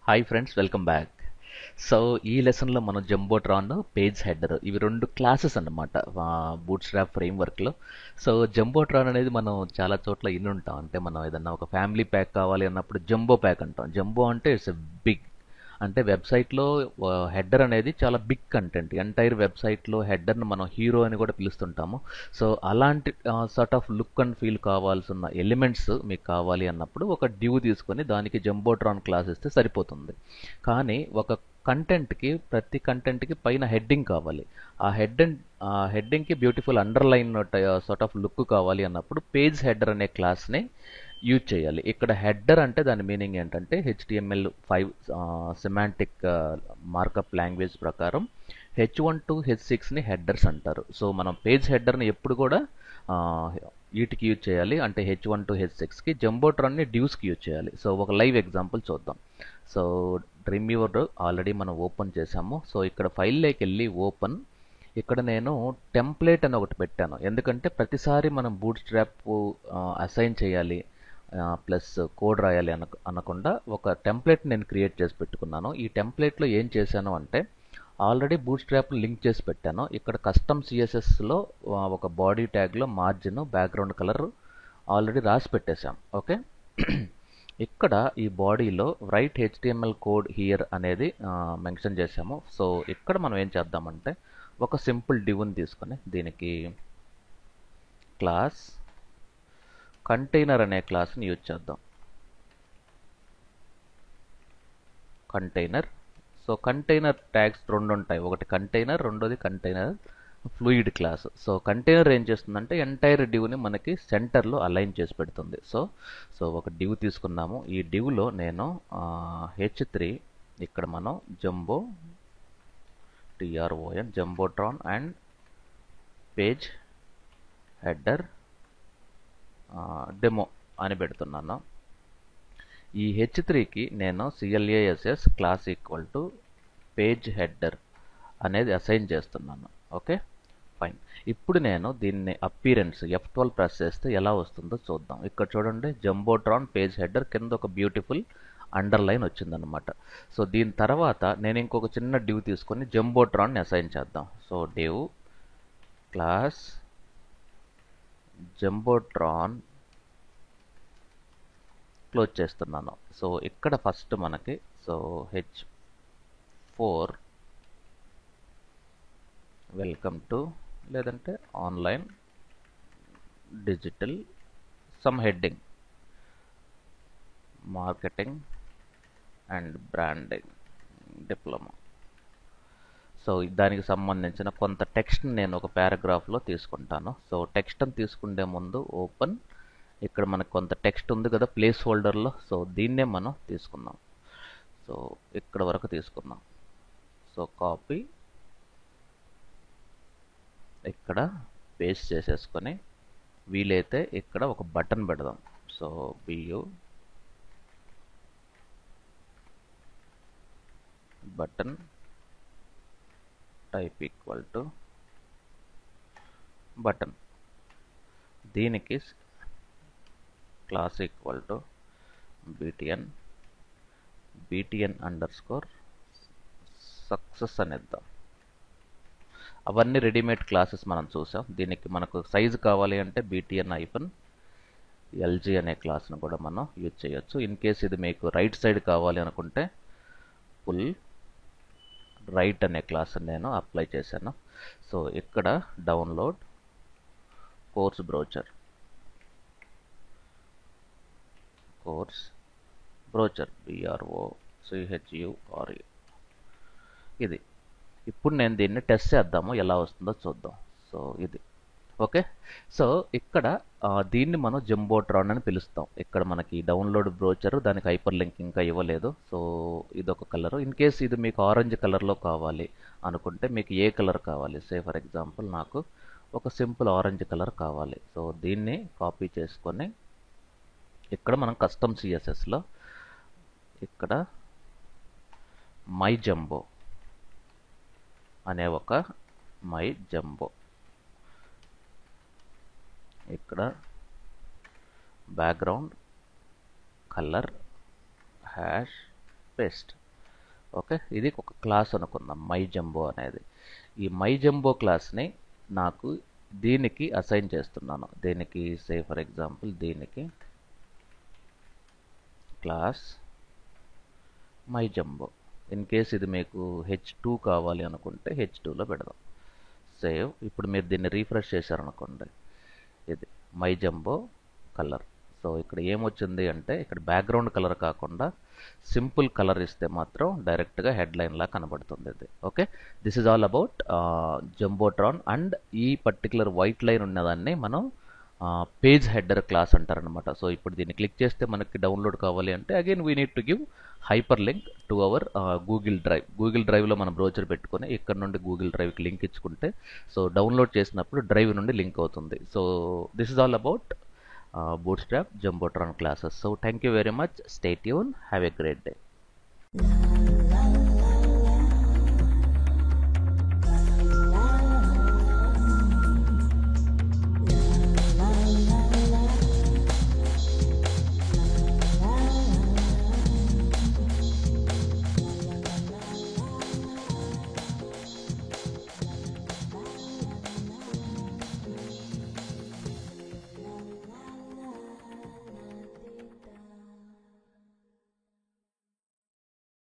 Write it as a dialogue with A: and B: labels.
A: Hi friends, welcome back. So ఈ లెసన్లో మనం జంబోట్రాన్, పేజ్ హెడర్ ఇవి రెండు క్లాసెస్ అన్నమాట బూట్ స్ట్రాప్ ఫ్రేమ్వర్క్లో. సో జంబోట్రాన్ అనేది మనం చాలా చోట్ల ఇన్ని ఉంటాం. అంటే మనం ఏదన్నా ఒక ఫ్యామిలీ ప్యాక్ కావాలి అన్నప్పుడు జంబో ప్యాక్ అంటాం. జంబో అంటే ఇట్స్ బిగ్. అంటే వెబ్సైట్లో హెడర్ అనేది చాలా బిగ్ కంటెంట్. ఎంటైర్ వెబ్సైట్లో హెడర్ని మనం హీరో అని కూడా పిలుస్తుంటాము. సో అలాంటి sort of look and feel కావాల్సిన ఎలిమెంట్స్ మీకు కావాలి అన్నప్పుడు ఒక డ్యూ తీసుకొని దానికి జంబోట్రాన్ క్లాస్ ఇస్తే సరిపోతుంది. కానీ ఒక ప్రతి కంటెంట్కి పైన హెడ్డింగ్ కావాలి. ఆ హెడ్డింగ్కి beautiful underline sort of look కావాలి అన్నప్పుడు పేజ్ హెడర్ అనే క్లాస్ని యూజ్ చేయాలి. ఇక్కడ హెడర్ అంటే దాని మీనింగ్ ఏంటంటే HTML5 సెమాంటిక్ మార్కప్ లాంగ్వేజ్ ప్రకారం H1 to H6ని హెడర్స్ అంటారు. సో మనం పేజ్ హెడర్ని ఎప్పుడు కూడా వీటికి యూజ్ చేయాలి. అంటే H1 to H6కి, జంబోట్రాన్ని డ్యూస్కి యూజ్ చేయాలి. సో ఒక లైవ్ ఎగ్జాంపుల్ చూద్దాం. సో డ్రీమ్ వ్యూవర్ ఆల్రెడీ మనం ఓపెన్ చేసాము. సో ఇక్కడ ఫైల్లోకి వెళ్ళి ఓపెన్. ఇక్కడ నేను టెంప్లేట్ అని ఒకటి పెట్టాను. ఎందుకంటే ప్రతిసారి మనం బూట్ స్ట్రాప్ అసైన్ చేయాలి ప్లస్ కోడ్ రాయాలి అనకుండా ఒక టెంప్లెట్ నేను క్రియేట్ చేసి పెట్టుకున్నాను. ఈ టెంప్లెట్లో ఏం చేశాను అంటే ఆల్రెడీ బూట్ స్ట్రాప్ లింక్ చేసి పెట్టాను. ఇక్కడ కస్టమ్ సిఎస్ఎస్లో ఒక బాడీ ట్యాగ్లో మార్జిన్, బ్యాక్గ్రౌండ్ కలర్ ఆల్రెడీ రాసి పెట్టేశాం. ఓకే. ఇక్కడ ఈ బాడీలో రైట్ HTML కోడ్ హియర్ అనేది మెన్షన్ చేసాము. సో ఇక్కడ మనం ఏం చేద్దామంటే ఒక సింపుల్ డివ్ని తీసుకొని దీనికి క్లాస్ కంటైనర్ అనే క్లాస్ని యూజ్ చేద్దాం. కంటైనర్. సో కంటైనర్ ట్యాగ్స్ రెండు ఉంటాయి. ఒకటి కంటైనర్, రెండోది container fluid class. So container ఏం చేస్తుందంటే ఎంటైర్ డివ్ని మనకి సెంటర్లో అలైన్ చేసి పెడుతుంది. సో ఒక డివ్ తీసుకున్నాము. ఈ డివ్లో నేను H3 ఇక్కడ మనం జంబోట్రాన్ అండ్ పేజ్ హెడర్ డెమో అని పెడుతున్నాను. ఈ H3కి నేను CLASS class equal to page header అనేది అసైన్ చేస్తున్నాను. Okay, fine. ఇప్పుడు నేను దీన్ని అపీరెన్స్ F12 ప్రెస్ చేస్తే ఎలా వస్తుందో చూద్దాం. ఇక్కడ చూడండి, జంబోట్రాన్ పేజ్ హెడర్ కింద ఒక బ్యూటిఫుల్ అండర్లైన్ వచ్చిందనమాట. సో దీని తర్వాత నేను ఇంకొక చిన్న డివ్ తీసుకొని జంబోట్రాన్ని అసైన్ చేద్దాం. సో డివ్ క్లాస్ జంబోట్రాన్ క్లోజ్ చేస్తున్నాను. సో ఇక్కడ ఫస్ట్ మనకి H4 వెల్కమ్ టు లేదంటే online digital sum heading marketing and branding diploma. So దానికి సంబంధించిన కొంత టెక్స్ట్ని నేను ఒక పారాగ్రాఫ్లో తీసుకుంటాను. సో టెక్స్ట్ని తీసుకునే ముందు ఓపెన్. ఇక్కడ మనకు కొంత టెక్స్ట్ ఉంది కదా ప్లేస్ హోల్డర్లో. సో దీన్నే మనం తీసుకుందాం. సో ఇక్కడ వరకు తీసుకుందాం. సో కాపీ ఇక్కడ పేస్ట్ చేసేసుకొని వీలైతే ఇక్కడ ఒక బటన్ పెడదాం. So BU button type equal to button. దీనికి class equal to btn underscore success అని ఇద్దాం. అవన్నీ రెడీమేడ్ క్లాసెస్ మనం చూసాం. దీనికి మనకు సైజు కావాలి అంటే btn-lg అనే క్లాస్ను కూడా మనం యూజ్ చేయొచ్చు. ఇన్ కేస్ ఇది మీకు రైట్ సైడ్ కావాలి అనుకుంటే పుల్ రైట్ అనే క్లాస్ నేను అప్లై చేశాను. సో ఇక్కడ డౌన్లోడ్ కోర్స్ బ్రోచర్ BROCHURE ఇది. ఇప్పుడు నేను దీన్ని టెస్ట్ చేద్దాము, ఎలా వస్తుందో చూద్దాం. సో ఇది ఓకే. సో ఇక్కడ దీన్ని మనం జంబోట్రాన్ అని పిలుస్తాం. ఇక్కడ మనకి డౌన్లోడ్ బ్రోచర్, దానికి హైపర్ లింక్ ఇంకా ఇవ్వలేదు. సో ఇదొక కలర్. ఇన్ కేస్ ఇది మీకు ఆరెంజ్ కలర్లో కావాలి అనుకుంటే మీకు ఏ కలర్ కావాలి? సే ఫర్ ఎగ్జాంపుల్ నాకు ఒక సింపుల్ ఆరెంజ్ కలర్ కావాలి. సో దీన్ని కాపీ చేసుకొని ఇక్కడ మనం కస్టమ్ సిఎస్ఎస్లో ఇక్కడ మై జంబో అనే ఒక ఇక్కడ బ్యాక్గ్రౌండ్ కలర్ పేస్ట్. ఓకే, ఇది ఒక క్లాస్ అనుకుందాం మై జంబో అనేది. ఈ మై జంబో క్లాస్ని నాకు దీనికి అసైన్ చేస్తున్నాను. దీనికి సే ఫర్ ఎగ్జాంపుల్ దీనికి class my jumbo. In case ఇది మీకు H2 కావాలి అనుకుంటే H2లో పెడదాం. సేవ్. ఇప్పుడు మీరు దీన్ని రీఫ్రెష్ చేశారనుకోండి, ఇది మై జంబో కలర్. సో ఇక్కడ ఏమొచ్చింది అంటే ఇక్కడ బ్యాక్గ్రౌండ్ కలర్ కాకుండా సింపుల్ కలర్ ఇస్తే మాత్రం డైరెక్ట్గా హెడ్లైన్ లా కనబడుతుంది ఇది. Okay, this is all about jumbotron. And ఈ పర్టికులర్ వైట్ లైన్ ఉన్నదాన్ని మనం పేజ్ హెడర్ క్లాస్ అంటారనమాట. సో ఇప్పుడు దీన్ని క్లిక్ చేస్తే మనకి డౌన్లోడ్ కావాలి అంటే again we need to give hyperlink లింక్ టు అవర్ గూగుల్ డ్రైవ్. గూగుల్ డ్రైవ్లో మనం బ్రౌజర్ పెట్టుకొని ఇక్కడ నుండి గూగుల్ డ్రైవ్కి లింక్ ఇచ్చుకుంటే సో డౌన్లోడ్ చేసినప్పుడు డ్రైవ్ నుండి లింక్ అవుతుంది. So this is all about Bootstrap Jumbotron classes. So thank you very much. Stay tuned. Have a great day.